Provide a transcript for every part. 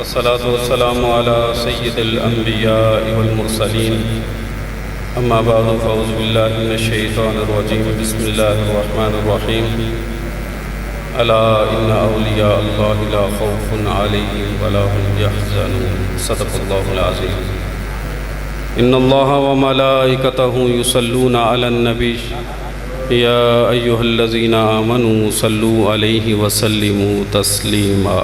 वस्सलातु वस्सलामु अला सय्यिदिल अंबिया वल मुरसलीन अम्मा बअदु फ़अऊज़ु बिल्लाहि मिनश शैतानिर रजीम बिस्मिल्लाहिर रहमानिर रहीम अला इन्ना औलिया अल्लाहि ला खौफुन अलैहिम वला हुम यहज़नून सदक़ल्लाहुल अज़ीम। इन्नल्लाहा व मलाइकतहु युसल्लूना अलन नबी या अय्युहल्लज़ीना आमनू सल्लू अलैहि व सल्लिमू तस्लीमा।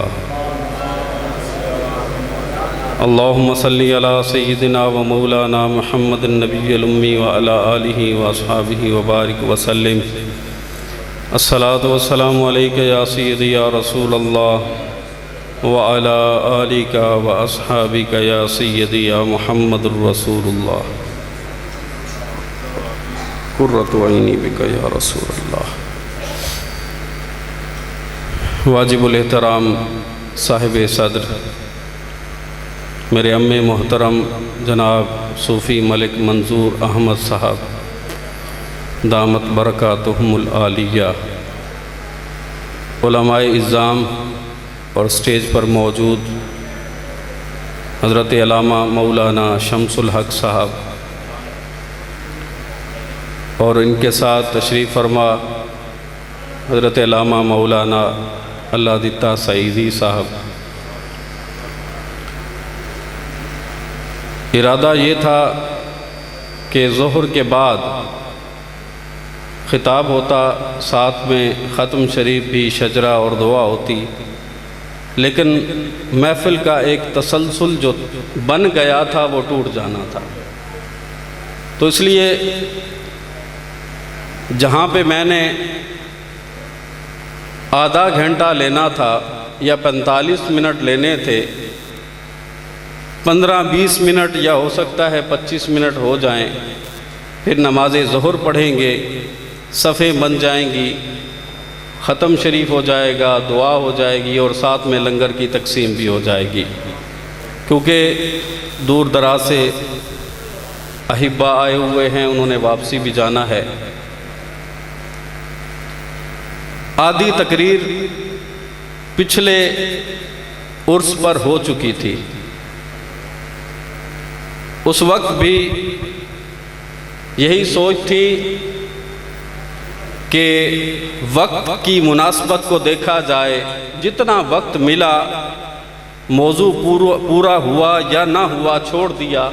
अल्लाहुम्मा सल्लि अला सय्यिदिना व मौलाना मुहम्मदिन नबिय्यिल उम्मी व अला आलिहि व अस्हाबिहि व बारिक व सल्लिम। अस्सलातु वस्सलामु अलैका या सय्यदी या रसूलल्लाह व अला आलिका व अस्हाबिका या सय्यदी या मुहम्मदुर रसूलुल्लाह कुर्रतु ऐनी बिका या रसूलल्लाह। वाजिबुल एहतराम साहिब सदर मेरे अम्मे मोहतरम जनाब सूफ़ी मलिक मंजूर अहमद साहब दामत बरकातुहुमुल आलिया, उलमाए इज़्ज़ाम और स्टेज पर मौजूद हज़रत अल्लामा मौलाना शम्सुल हक़ साहब और इनके साथ तशरीफ़ फरमा हज़रत अल्लामा मौलाना अल्लादित्ता सईदी साहब। इरादा ये था कि ज़ोहर के बाद ख़िताब होता, साथ में ख़त्म शरीफ भी शजरा और दुआ होती, लेकिन महफ़िल का एक तसलसल जो बन गया था वो टूट जाना था। तो इसलिए जहाँ पे मैंने आधा घंटा लेना था या 45 मिनट लेने थे, 15-20 मिनट या हो सकता है 25 मिनट हो जाएं, फिर नमाज ज़ोहर पढ़ेंगे, सफ़े बन जाएंगी, ख़त्म शरीफ हो जाएगा, दुआ हो जाएगी और साथ में लंगर की तकसीम भी हो जाएगी। क्योंकि दूर दराज से अहिब्बा आए हुए हैं, उन्होंने वापसी भी जाना है। आधी तकरीर पिछले उर्स पर हो चुकी थी, उस वक्त भी यही सोच थी कि वक्त की मुनासबत को देखा जाए, जितना वक्त मिला मौजू पूरा हुआ या ना हुआ छोड़ दिया।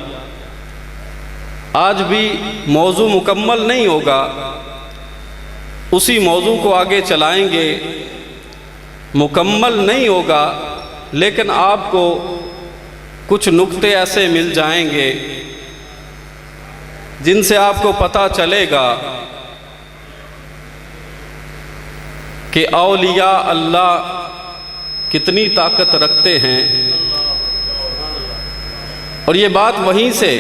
आज भी मौजू मुकम्मल नहीं होगा, उसी मौजू को आगे चलाएंगे, मुकम्मल नहीं होगा, लेकिन आपको कुछ नुक्ते ऐसे मिल जाएंगे जिनसे आपको पता चलेगा कि औलिया अल्लाह कितनी ताकत रखते हैं। और ये बात वहीं से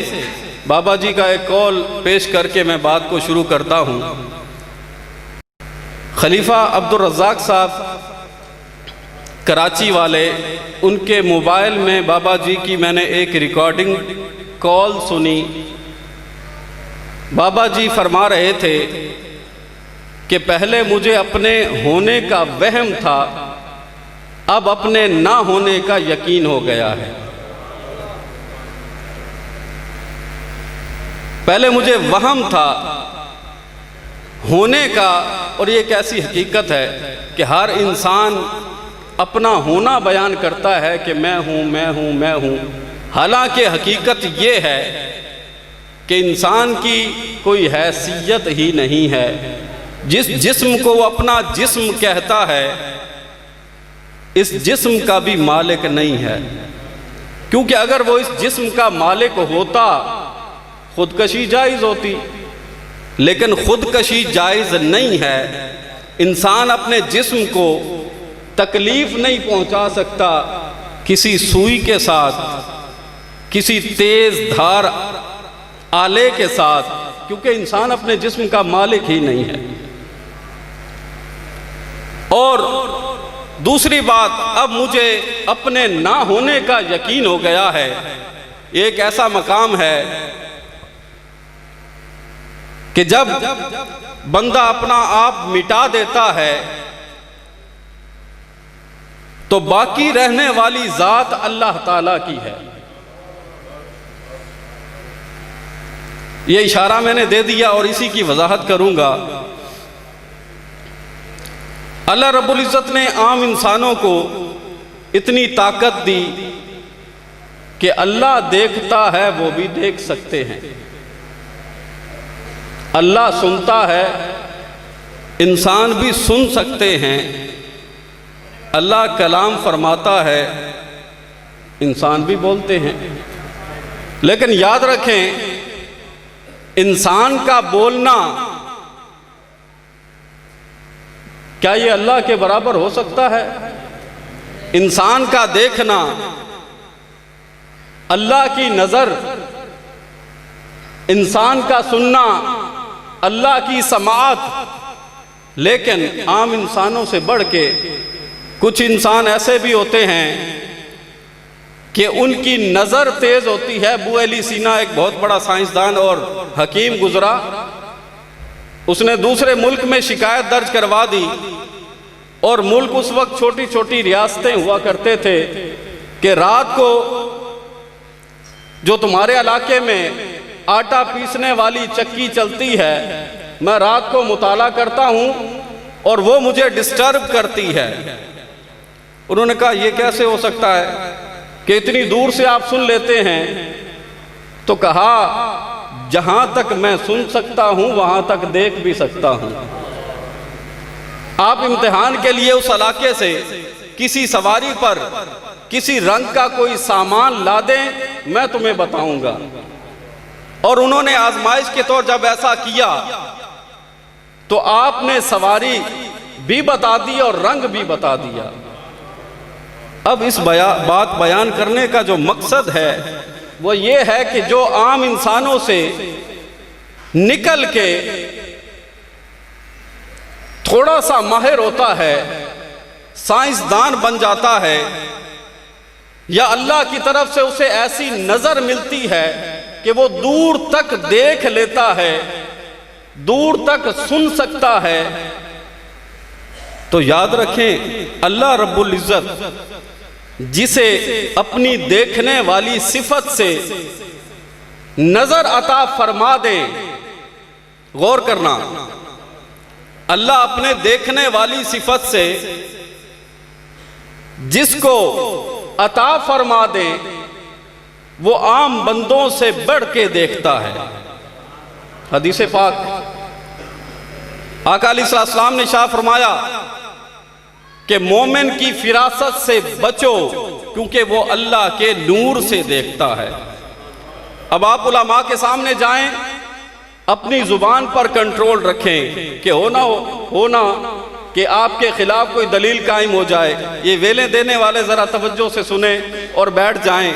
बाबा जी का एक कौल पेश करके मैं बात को शुरू करता हूँ। खलीफा अब्दुल रज़्ज़ाक़ साहब कराची वाले, उनके मोबाइल में बाबा जी की मैंने एक रिकॉर्डिंग कॉल सुनी। बाबा जी फरमा रहे थे कि पहले मुझे अपने होने का वहम था, अब अपने ना होने का यकीन हो गया है। पहले मुझे वहम था होने का, और ये एक ऐसी हकीकत है कि हर इंसान अपना होना बयान करता है कि मैं हूँ मैं हूँ मैं हूँ। हालांकि हकीकत ये है कि इंसान की कोई हैसियत ही नहीं है। जिस जिस्म को वो अपना जिस्म कहता है, इस जिस्म का भी मालिक नहीं है। क्योंकि अगर वो इस जिस्म का मालिक होता, खुदकशी जायज़ होती, लेकिन खुदकशी जायज़ नहीं है। इंसान अपने जिस्म को तकलीफ़ नहीं पहुंचा सकता किसी सुई के साथ, किसी तेज़ धार आले के साथ, क्योंकि इंसान अपने जिस्म का मालिक ही नहीं है। और दूसरी बात, अब मुझे अपने ना होने का यकीन हो गया है। एक ऐसा मकाम है कि जब बंदा अपना आप मिटा देता है तो बाकी रहने वाली जात अल्लाह ताला की है। ये इशारा मैंने दे दिया और इसी की वजाहत करूंगा। अल्लाह रब्बुल इज़्ज़त ने आम इंसानों को इतनी ताकत दी कि अल्लाह देखता है वो भी देख सकते हैं, अल्लाह सुनता है इंसान भी सुन सकते हैं, अल्लाह कलाम फरमाता है इंसान भी बोलते हैं। लेकिन याद रखें, इंसान का बोलना क्या ये अल्लाह के बराबर हो सकता है? इंसान का देखना, अल्लाह की नज़र, इंसान का सुनना, अल्लाह की समाअत। लेकिन आम इंसानों से बढ़ के कुछ इंसान ऐसे भी होते हैं कि उनकी नज़र तेज़ होती है। अबू अली सीना एक बहुत बड़ा साइंसदान और हकीम गुजरा, उसने दूसरे मुल्क में शिकायत दर्ज करवा दी और मुल्क उस वक्त छोटी छोटी रियासतें हुआ करते थे कि रात को जो तुम्हारे इलाके में आटा पीसने वाली चक्की चलती है, मैं रात को मुताला करता हूँ और वो मुझे डिस्टर्ब करती है। उन्होंने कहा ये कैसे हो सकता है कि इतनी दूर से आप सुन लेते हैं? तो कहा जहां तक मैं सुन सकता हूं वहां तक देख भी सकता हूं। आप इम्तिहान के लिए उस इलाके से किसी सवारी पर किसी रंग का कोई सामान ला दें, मैं तुम्हें बताऊंगा। और उन्होंने आजमाइश के तौर जब ऐसा किया तो आपने सवारी भी बता दी और रंग भी बता दिया। अब इस बात बयान करने का जो मकसद है वो ये है कि जो आम इंसानों से निकल के थोड़ा सा माहिर होता है, साइंसदान बन जाता है, या अल्लाह की तरफ से उसे ऐसी नजर मिलती है कि वो दूर तक देख लेता है, दूर तक सुन सकता है, तो याद रखें अल्लाह रब्बुल इज़्ज़त जिसे अपनी देखने वाली सिफत से नजर अता फरमा दे, गौर करना, अल्लाह अपने देखने वाली सिफत से जिसको अता फरमा दे वो आम बंदों से बढ़ के देखता है। हदीस पाक आका अलैहिस्सलाम ने शाह फरमाया कि मोमिन की फिरासत से बचो क्योंकि वो अल्लाह के नूर से देखता है। अब आप उलमा के सामने जाएं, अपनी जुबान पर कंट्रोल रखें कि हो ना कि आपके खिलाफ कोई दलील कायम हो जाए। ये वेलें देने वाले जरा तवज्जो से सुने और बैठ जाएं।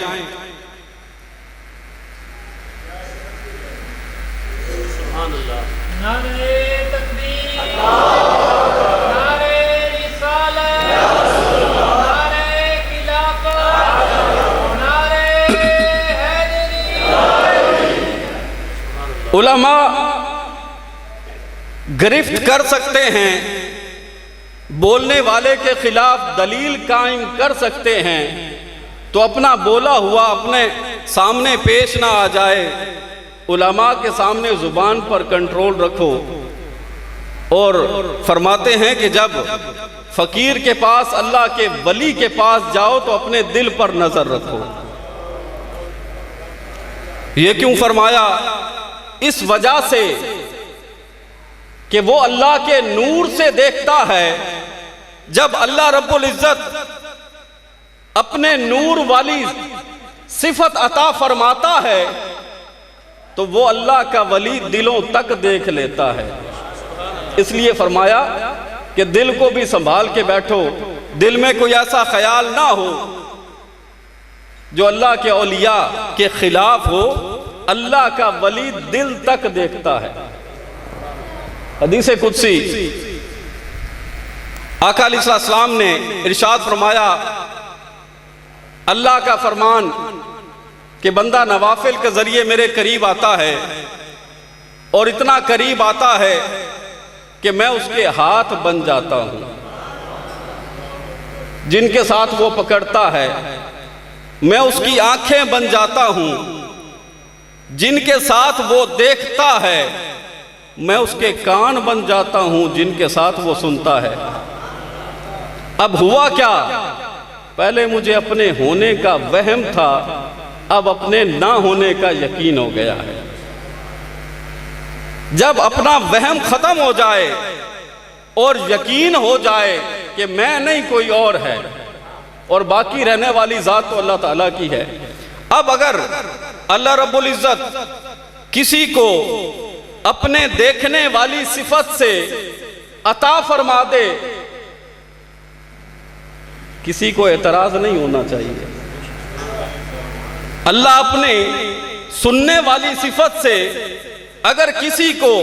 उलमा गिरफ्त कर सकते हैं, बोलने वाले के खिलाफ दलील कायम कर सकते हैं, तो अपना बोला हुआ अपने सामने पेश ना आ जाए। उलमा के सामने जुबान पर कंट्रोल रखो। और फरमाते हैं कि जब फकीर के पास, अल्लाह के वली के पास जाओ तो अपने दिल पर नजर रखो। ये क्यों फरमाया? इस वजह से कि वो अल्लाह के नूर से देखता है। जब अल्लाह रब्बुल इज़्ज़त अपने नूर वाली सिफत अता फरमाता है तो वो अल्लाह का वली दिलों तक देख लेता है। इसलिए फरमाया कि दिल को भी संभाल के बैठो, दिल में कोई ऐसा ख्याल ना हो जो अल्लाह के औलिया के खिलाफ हो। अल्लाह का वली दिल तक देखता है। हदीस कुदसी आका अलैहिस्सलाम ने इरशाद फरमाया, अल्लाह का फरमान कि बंदा नवाफिल के जरिए मेरे करीब आता है और इतना करीब आता है कि मैं उसके हाथ बन जाता हूं। जिनके साथ वो पकड़ता है, मैं उसकी आंखें बन जाता हूं जिनके साथ वो देखता है, मैं उसके कान बन जाता हूं जिनके साथ वो सुनता है। अब हुआ क्या, पहले मुझे अपने होने का वहम था, अब अपने ना होने का यकीन हो गया है। जब अपना वहम खत्म हो जाए और यकीन हो जाए कि मैं नहीं कोई और है और बाकी रहने वाली जात तो अल्लाह ताला की है। अब अगर अल्लाह रब्बुल इज्जत किसी को अपने देखने वाली सिफत से अता फरमा दे, किसी को एतराज नहीं होना चाहिए। अल्लाह अपने सुनने वाली सिफत से अगर किसी को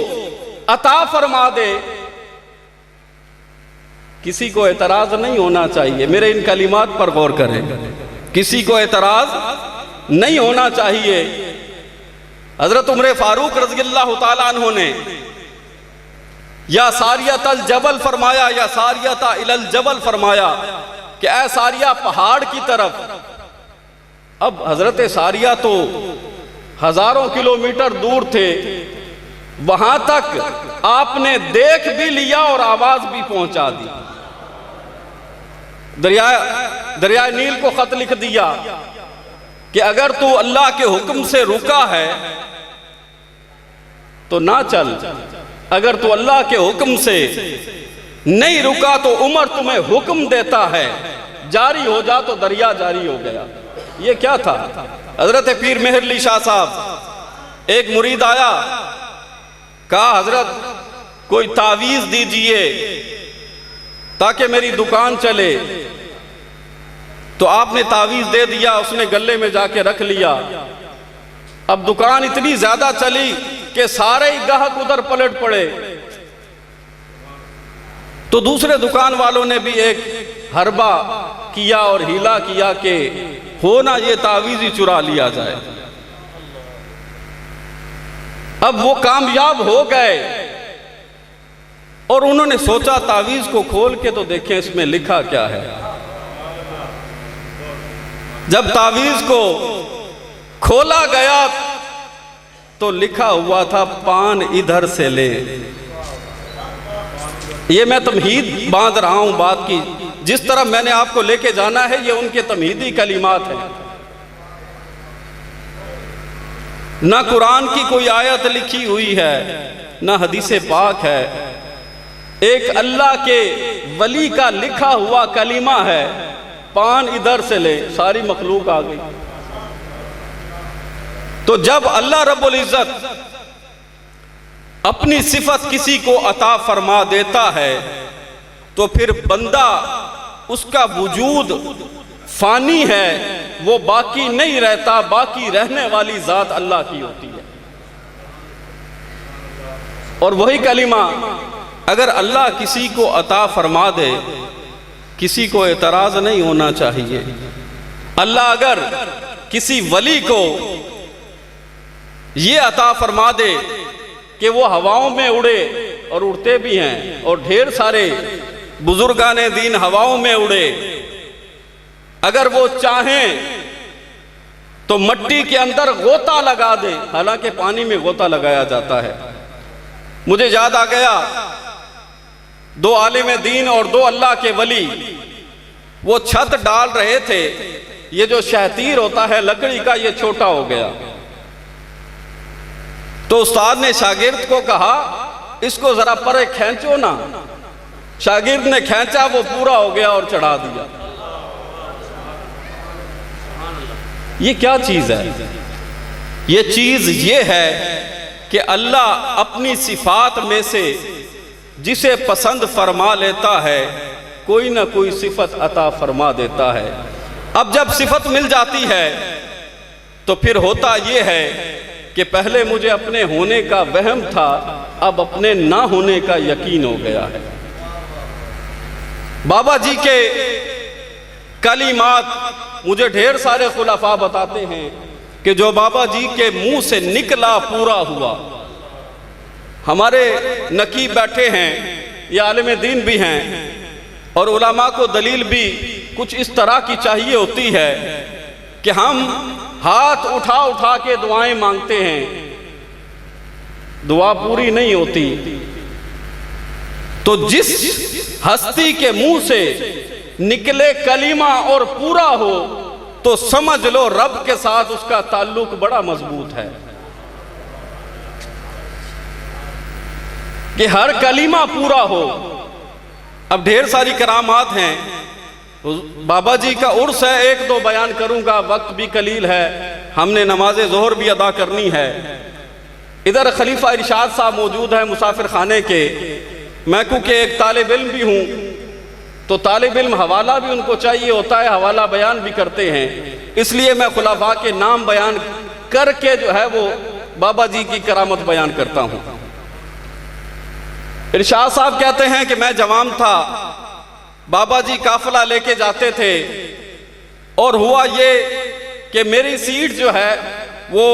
अता फरमा दे, किसी को एतराज नहीं होना चाहिए। मेरे इन कलिमात पर गौर करें, किसी को एतराज नहीं होना चाहिए। हजरत उमर फारूक रज़ियल्लाहु ताला अन्हु ने या सारियत अल जबल फरमाया या सारियता इलल जबल फरमाया कि ऐ सारिया पहाड़ की तरफ। अब हजरत सारिया तो हजारों किलोमीटर दूर थे, वहां तक आपने देख भी लिया और आवाज भी पहुंचा दी। दरिया नील को खत लिख दिया कि अगर तू अल्लाह के हुक्म से रुका है तो ना चल, अगर तू अल्लाह के हुक्म से नहीं रुका तो उमर तुम्हें हुक्म देता है जारी हो जा, तो दरिया जारी हो गया। ये क्या था? हजरत पीर मेहर अली शाह साहब, एक मुरीद आया, कहा हजरत कोई तावीज दीजिए ताकि मेरी दुकान चले। तो आपने तावीज दे दिया, उसने गले में जाके रख लिया। अब दुकान इतनी ज्यादा चली कि सारे ही ग्राहक उधर पलट पड़े। तो दूसरे दुकान वालों ने भी एक हरबा किया और हीला किया कि हो ना ये तावीज ही चुरा लिया जाए। अब वो कामयाब हो गए और उन्होंने सोचा तावीज को खोल के तो देखें इसमें लिखा क्या है। जब तावीज को खोला गया तो लिखा हुआ था पान इधर से ले। ये मैं तमहीद बांध रहा हूं बात की, जिस तरह मैंने आपको लेके जाना है ये उनके तमहीदी कलिमात है। ना कुरान की कोई आयत लिखी हुई है, ना हदीसे पाक है, एक अल्लाह के वली का लिखा हुआ कलीमा है, पान इधर से ले। सारी मखलूक आ गई। तो जब अल्लाह रब्बुल इज्जत अपनी सिफत किसी को अता फरमा देता है तो फिर बंदा, उसका वजूद फानी है, वो बाकी नहीं रहता, बाकी रहने वाली जात अल्लाह की होती है। और वही कलिमा अगर अल्लाह किसी को अता फरमा दे, किसी को एतराज नहीं होना चाहिए। अल्लाह अगर किसी वली को ये अता फरमा दे कि वो हवाओं में उड़े, और उड़ते भी हैं, और ढेर सारे बुजुर्गाने दीन हवाओं में उड़े, अगर वो चाहें तो मट्टी के अंदर गोता लगा दे, हालांकि पानी में गोता लगाया जाता है। मुझे याद आ गया, दो आलिम दीन और दो अल्लाह के वली वो छत डाल रहे थे। ये जो शहतीर होता है लकड़ी का, ये छोटा हो गया। तो उस्ताद ने शागिर्द को कहा इसको जरा परे खींचो ना। शागिर्द ने खींचा, वो पूरा हो गया और चढ़ा दिया। ये क्या चीज है? ये चीज ये है कि अल्लाह अपनी सिफात में से जिसे पसंद फरमा लेता है, कोई ना कोई सिफत अता फरमा देता है। अब जब सिफत मिल जाती है तो फिर होता यह है कि पहले मुझे अपने होने का वहम था, अब अपने ना होने का यकीन हो गया है। बाबा जी के कलिमात मुझे ढेर सारे खुलाफा बताते हैं कि जो बाबा जी के मुंह से निकला पूरा हुआ। हमारे नकीब बैठे हैं, ये आलिम दीन भी हैं और उलमा को दलील भी कुछ इस तरह की चाहिए होती है कि हम हाथ उठा उठा के दुआएं मांगते हैं, दुआ पूरी नहीं होती। तो जिस हस्ती के मुंह से निकले कलीमा और पूरा हो तो समझ लो रब के साथ उसका ताल्लुक बड़ा मजबूत है। कि हर कलीमा पूरा हो। अब ढेर सारी करामात हैं, तो बाबा जी का उर्स है, एक दो बयान करूंगा, वक्त भी कलील है, हमने नमाज ज़ोहर भी अदा करनी है। इधर खलीफा इरशाद साहब मौजूद है मुसाफिर खाने के। मैं क्योंकि एक तालिब इल्म भी हूँ, तो तालिब इल्म हवाला भी उनको चाहिए होता है, हवाला बयान भी करते हैं, इसलिए मैं खुलाफा के नाम बयान करके जो है वो बाबा जी की करामत बयान करता हूँ। इरशाद साहब कहते हैं कि मैं जवान था, बाबा जी काफिला लेके जाते थे, और हुआ ये कि मेरी सीट जो है वो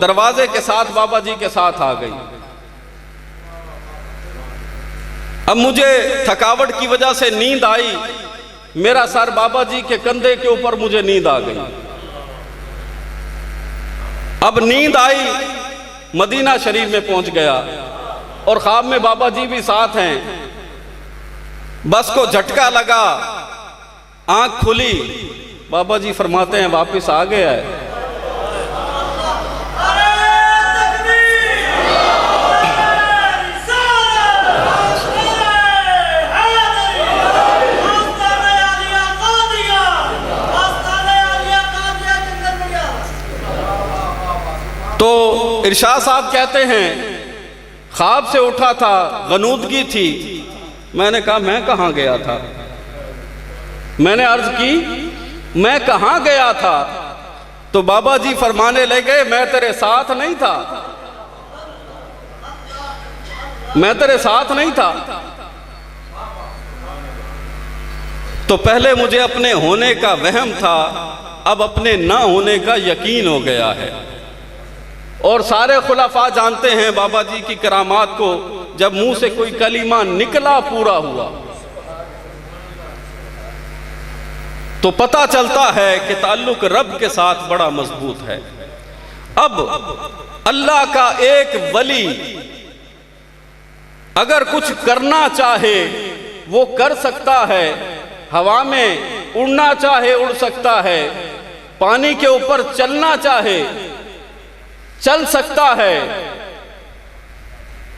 दरवाजे के साथ बाबा जी के साथ आ गई। अब मुझे थकावट की वजह से नींद आई, मेरा सर बाबा जी के कंधे के ऊपर, मुझे नींद आ गई। अब नींद आई, मदीना शरीफ में पहुंच गया और ख्वाब में बाबा जी भी साथ हैं। बस को झटका लगा, आंख खुली, बाबा जी फरमाते हैं वापस आ गया है। तो इरशाद साहब कहते हैं ख्वाब से उठा था, गनूदगी थी, मैंने कहा मैं कहाँ गया था। मैंने अर्ज की मैं कहाँ गया था, तो बाबा जी फरमाने लगे मैं तेरे साथ नहीं था, मैं तेरे साथ नहीं था। तो पहले मुझे अपने होने का वहम था, अब अपने ना होने का यकीन हो गया है। और सारे खुलाफा जानते हैं बाबा जी की करामात को, जब मुंह से कोई कलीमा निकला पूरा हुआ तो पता चलता है कि ताल्लुक रब के साथ बड़ा मजबूत है। अब अल्लाह का एक वली अगर कुछ करना चाहे वो कर सकता है, हवा में उड़ना चाहे उड़ सकता है, पानी के ऊपर चलना चाहे चल सकता है,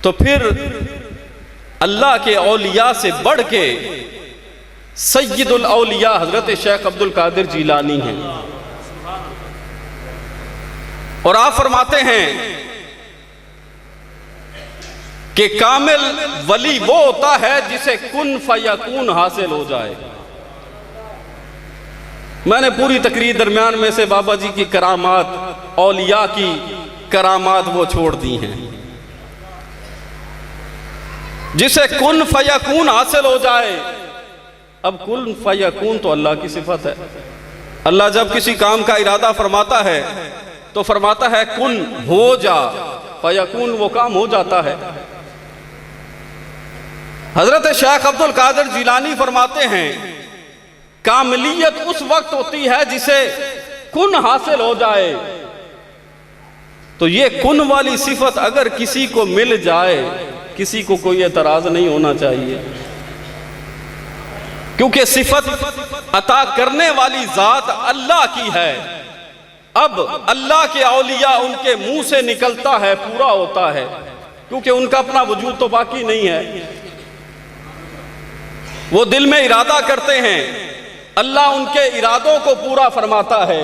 तो फिर अल्लाह के औलिया से बढ़ के सय्यदुल औलिया हजरत शेख अब्दुल कादिर जीलानी हैं। और आप फरमाते हैं कि कामिल वली वो होता है जिसे कुन फयकून हासिल हो जाए। मैंने पूरी तकरीर दरमियान में से बाबा जी की करामात, औलिया की करामात वो छोड़ दी हैं। जिसे कुन फयकून हासिल हो जाए, अब कुन फयकून तो अल्लाह की सिफत है। अल्लाह जब किसी काम का इरादा फरमाता है तो फरमाता है कुन हो जा, फयकून वो काम हो जाता है। हजरत शेख अब्दुल कादिर जिलानी फरमाते हैं कामिलियत उस वक्त होती है जिसे कुन हासिल हो जाए। तो ये कुन वाली सिफत अगर किसी को मिल जाए, किसी को कोई एतराज नहीं होना चाहिए, क्योंकि सिफत अता करने वाली जात अल्लाह की है। अब अल्लाह के औलिया उनके मुंह से निकलता है पूरा होता है, क्योंकि उनका अपना वजूद तो बाकी नहीं है। वो दिल में इरादा करते हैं, अल्लाह उनके इरादों को पूरा फरमाता है।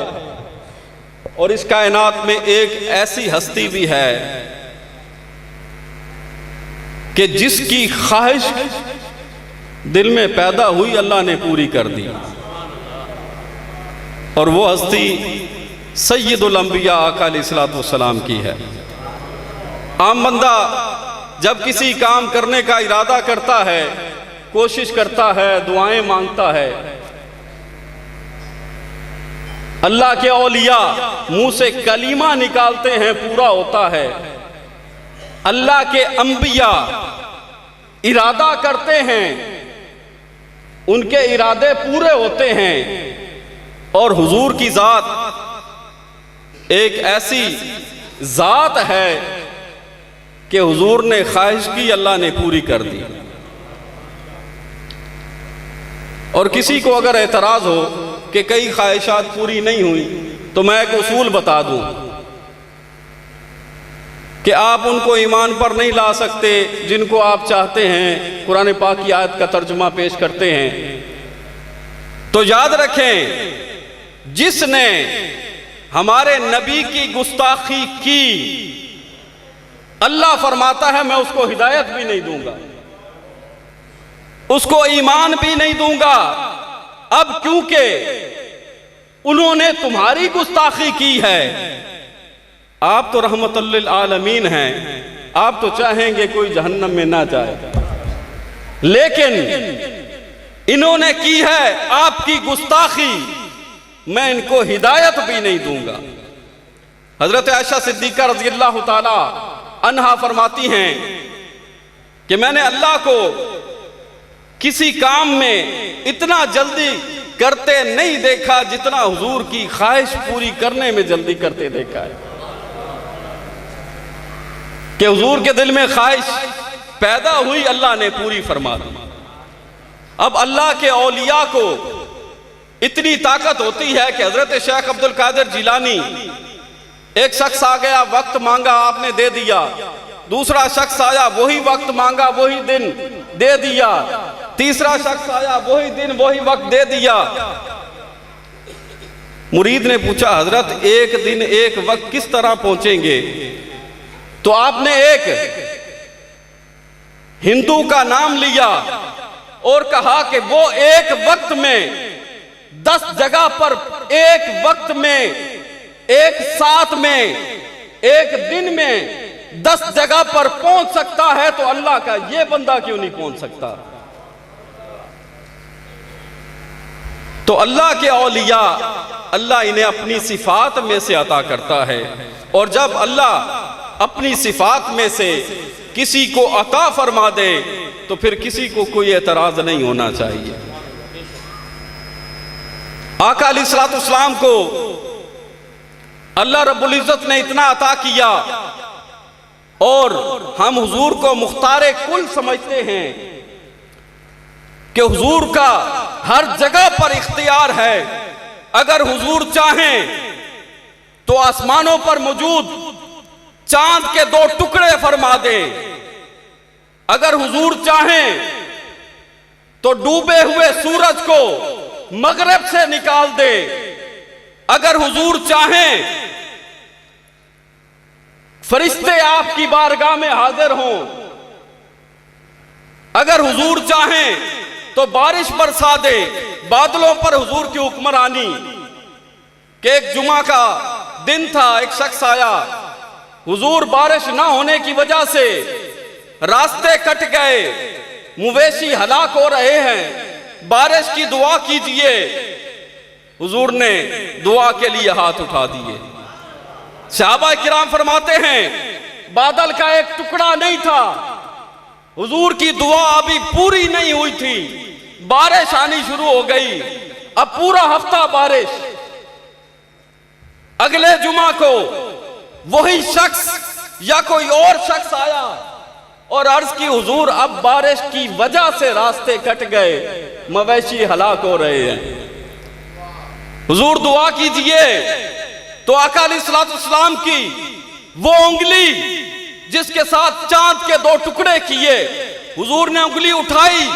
और इस कायनात में एक ऐसी हस्ती भी है कि जिसकी ख्वाहिश दिल में पैदा हुई अल्लाह ने पूरी कर दी, और वो हस्ती सय्यदुल अंबिया आका अलैहिस्सलातु वस्सलाम की है। आम बंदा जब किसी काम करने का इरादा करता है, कोशिश करता है, दुआएं मांगता है, अल्लाह के औलिया मुंह से कलीमा निकालते हैं पूरा होता है। अल्लाह के अंबिया इरादा करते हैं, उनके इरादे पूरे होते हैं। और हुजूर की ज़ात एक ऐसी ज़ात है कि हुजूर ने ख्वाहिश की, अल्लाह ने पूरी कर दी। और किसी को अगर एतराज़ हो कि कई ख्वाहिशात पूरी नहीं हुई, तो मैं एक उसूल बता दूं कि आप उनको ईमान पर नहीं ला सकते जिनको आप चाहते हैं। कुरान पाक की आयत का तर्जुमा पेश करते हैं, तो याद रखें, जिसने हमारे नबी की गुस्ताखी की, अल्लाह फरमाता है मैं उसको हिदायत भी नहीं दूंगा, उसको ईमान भी नहीं दूंगा। अब क्योंकि उन्होंने तुम्हारी गुस्ताखी की है, आप तो रहमतुल लिल आलमीन हैं, आप तो चाहेंगे कोई जहन्नम में ना जाए, लेकिन इन्होंने की है आपकी गुस्ताखी, मैं इनको हिदायत भी नहीं दूंगा। हजरत आयशा सिद्दीका रज़ियल्लाहु ताला अन्हा फरमाती हैं कि मैंने अल्लाह को किसी काम में इतना जल्दी करते नहीं देखा जितना हुजूर की ख्वाहिश पूरी करने में जल्दी करते देखा है। कि हुजूर के दिल में ख्वाहिश पैदा हुई, अल्लाह ने पूरी फरमा दी। अब अल्लाह के औलिया को इतनी ताकत होती है कि हजरत शेख अब्दुल कादिर जिलानी, एक शख्स आ गया, वक्त मांगा, आपने दे दिया। दूसरा शख्स आया, वही वक्त मांगा, वही दिन दे दिया। तीसरा शख्स आया, वही दिन वही वक्त दे दिया। मुरीद ने पूछा, हजरत एक दिन एक वक्त किस तरह पहुंचेंगे? तो आपने एक हिंदू का नाम लिया और कहा कि वो एक वक्त में 10 जगह पर, एक वक्त में, एक साथ में, एक दिन में 10 जगह पर पहुंच सकता है, तो अल्लाह का ये बंदा क्यों नहीं पहुंच सकता? तो अल्लाह के औलिया, अल्लाह इन्हें अपनी सिफात में से अता करता है। और जब अल्लाह अपनी सिफात में से किसी को अता फरमा दे, तो फिर किसी को कोई एतराज नहीं होना चाहिए। आका अलैहिस्सलाम को अल्लाह रब्बुल इज्जत ने इतना अता किया, और हम हुजूर को मुख्तारे कुल समझते हैं कि हुजूर का हर जगह पर इख्तियार है। अगर हुजूर चाहें तो आसमानों पर मौजूद चांद के 2 टुकड़े फरमा दे। अगर हुजूर चाहें तो डूबे हुए सूरज को मगरिब से निकाल दे। अगर हुजूर चाहें फरिश्ते आपकी बारगाह में हाजिर हों। अगर हुजूर चाहें तो बारिश बरसा दे। बादलों पर हुजूर की हुक्मरानी। कि एक जुमा का दिन था, एक शख्स आया, हुजूर बारिश ना होने की वजह से रास्ते कट गए, मवेशी हलाक हो रहे हैं, बारिश की दुआ कीजिए। हुजूर ने दुआ के लिए हाथ उठा दिए। सहाबा किराम फरमाते हैं, बादल का एक टुकड़ा नहीं था, हुजूर की दुआ अभी पूरी नहीं हुई थी, बारिश आनी शुरू हो गई। अब पूरा हफ्ता बारिश। अगले जुमा को वही शख्स या कोई और शख्स आया और अर्ज की, हुजूर अब बारिश की वजह से रास्ते कट गए, मवेशी हलाक हो रहे हैं, हुजूर दुआ कीजिए। तो आका अलैहिस्सलाम की वो उंगली जिसके साथ चांद के 2 टुकड़े किए, हुजूर ने उंगली उठाई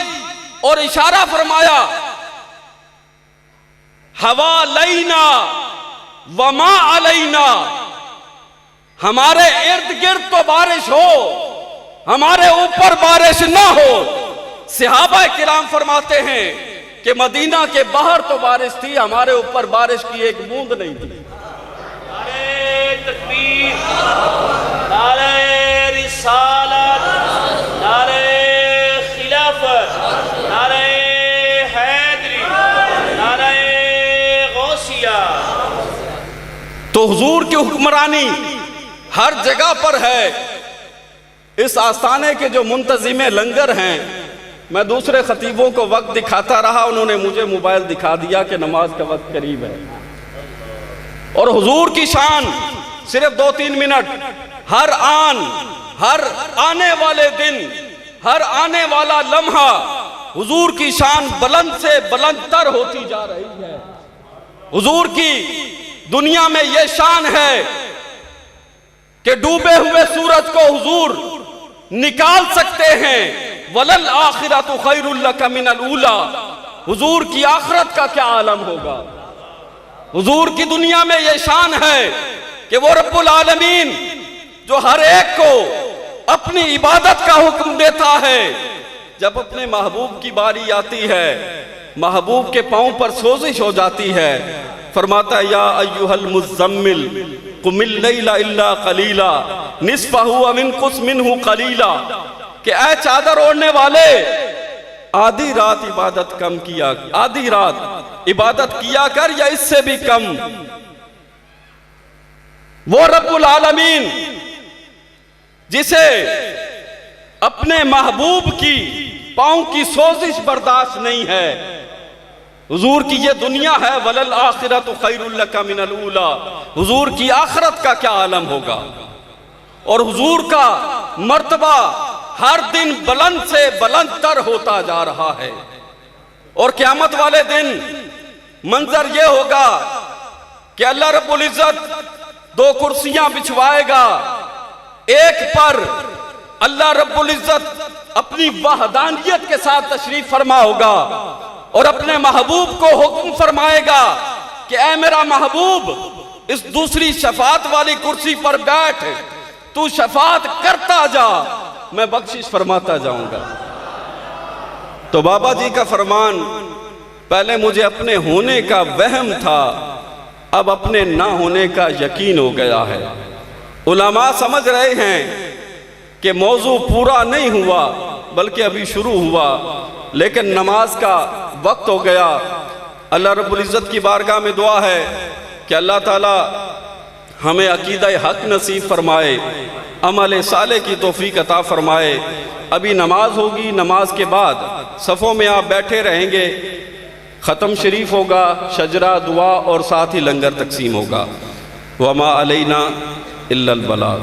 और इशारा फरमाया, हवा लैना वमा अलैना, हमारे इर्द गिर्द तो बारिश हो, हमारे ऊपर बारिश ना हो। सहाबा किराम फरमाते हैं कि मदीना के बाहर तो बारिश थी, हमारे ऊपर बारिश की एक बूंद नहीं थी। नारे तकबीर, नारे रिसालत, नारे खिलाफत, नारे हैदरी, नारे गौसिया। तो हुजूर की हुक्मरानी हर जगह पर है। इस आस्थाने के जो मुंतजिमे लंगर हैं, मैं दूसरे खतीबों को वक्त दिखाता रहा, उन्होंने मुझे मोबाइल दिखा दिया कि नमाज का वक्त करीब है। और हुजूर की शान सिर्फ 2-3 मिनट, हर आने वाले दिन, हर आने वाला लम्हा हुजूर की शान बुलंद से बुलंदतर होती जा रही है। हुजूर की दुनिया में यह शान है कि डूबे हुए सूरज को हुजूर निकाल सकते हैं। वलल आखिरतु खैरुल लका मिनल ऊला, हुजूर की आखिरत का क्या आलम होगा। हुजूर की दुनिया में यह शान है कि वो रब्बुल आलमीन जो हर एक को अपनी इबादत का हुक्म देता है, जब अपने महबूब की बारी आती है, महबूब के पांव पर सोजिश हो जाती है, फरमाता है या अय्युहल मुज़्ज़म्मिल कुमिल लैला इल्ला कलीला निस्फहु व इनकुस मिन्हु कलीला, कि ऐ चादर ओढ़ने वाले, आधी रात इबादत कम किया, आधी रात इबादत किया कर या इससे भी कम। वो रब्बुल आलमीन जिसे अपने महबूब की पांव की सोजिश बर्दाश्त नहीं है, हुजूर की ये दुनिया है, वलल आखिरतु खैरुल लका मिनल ऊला, हुजूर की आखिरत का क्या आलम होगा। और हुजूर का मर्तबा हर दिन बुलंद से बुलंदतर होता जा रहा है। और क़यामत वाले दिन मंजर यह होगा कि अल्लाह रब्बुल इज्जत 2 कुर्सियां बिछवाएगा, एक पर अल्लाह रब्बुल इज्जत अपनी वहदानियत के साथ तशरीफ फरमा होगा और अपने महबूब को हुक्म फरमाएगा कि ऐ मेरा महबूब, इस दूसरी शफात वाली कुर्सी पर बैठ, तू शफात करता जा, मैं बख्शिश फरमाता जाऊंगा। तो बाबा जी का फरमान, पहले मुझे अपने होने का वहम था, अब अपने ना होने का यकीन हो गया है। उलमा समझ रहे हैं कि मौजू पूरा नहीं हुआ बल्कि अभी शुरू हुआ, लेकिन नमाज का वक्त हो गया। अल्लाह रब्बुल इज़्ज़त की बारगाह में दुआ है कि अल्लाह ताला हमें अकीदा हक नसीब फरमाए, अमल साले की तौफीक अता फरमाए। अभी नमाज होगी, नमाज के बाद सफ़ों में आप बैठे रहेंगे, ख़त्म शरीफ होगा, शजरा, दुआ और साथ ही लंगर तकसीम होगा। वमा अलैना इल्लल बलाग।